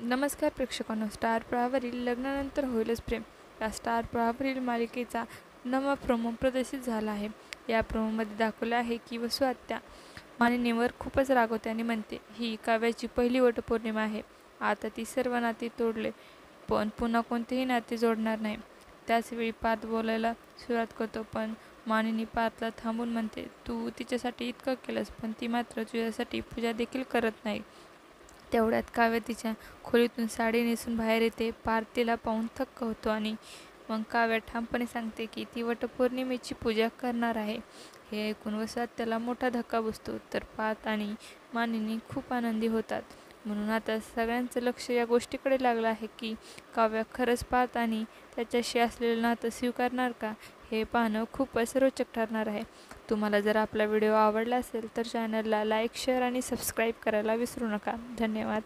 नमस्कार प्रेक्षकांनो, स्टार प्रवाहावरील लग्नानंतर होईलच प्रेम या स्टार प्रवाहावरील मालिकेचा नवा प्रोमो प्रदर्शित झाला आहे. या प्रोमोमध्ये दाखवलं आहे की वसू आत्या मानिनीवर खूपच रागवते आणि म्हणते, ही काव्याची पहिली वटपौर्णिमा आहे. आता ती सर्व नाती तोडले, पण पुन्हा कोणतेही नाते जोडणार नाही. त्याचवेळी पार्थ बोलायला सुरुवात करतो, पण मानिनी पार्थला थांबून म्हणते, तू तिच्यासाठी इतकं केलंस, पण ती मात्र तुझ्यासाठी पूजा देखील करत नाही. तेवढ्यात काव्य तिच्या खोलीतून साडी नेसून बाहेर येते. पार्थ तिला पाहून थक्क होतो आणि मग काव्य ठामपणे सांगते की ती वटपौर्णिमेची पूजा करणार आहे. हे ऐकून वसू आत्याला मोठा धक्का बसतो, तर पार्थ आणि मानिनी खूप आनंदी होतात. म्हणून आता सगळ्यांचं लक्ष या गोष्टीकडे लागलं आहे की काव्य खरंच पार्थ आणि त्याच्याशी असलेलं नातं स्वीकारणार का, हे पाहणं खूपच रोचक ठरणार आहे. तुम्हाला जर आपला व्हिडिओ आवडला असेल तर चॅनलला लाईक, शेअर आणि सबस्क्राईब करायला विसरू नका. धन्यवाद.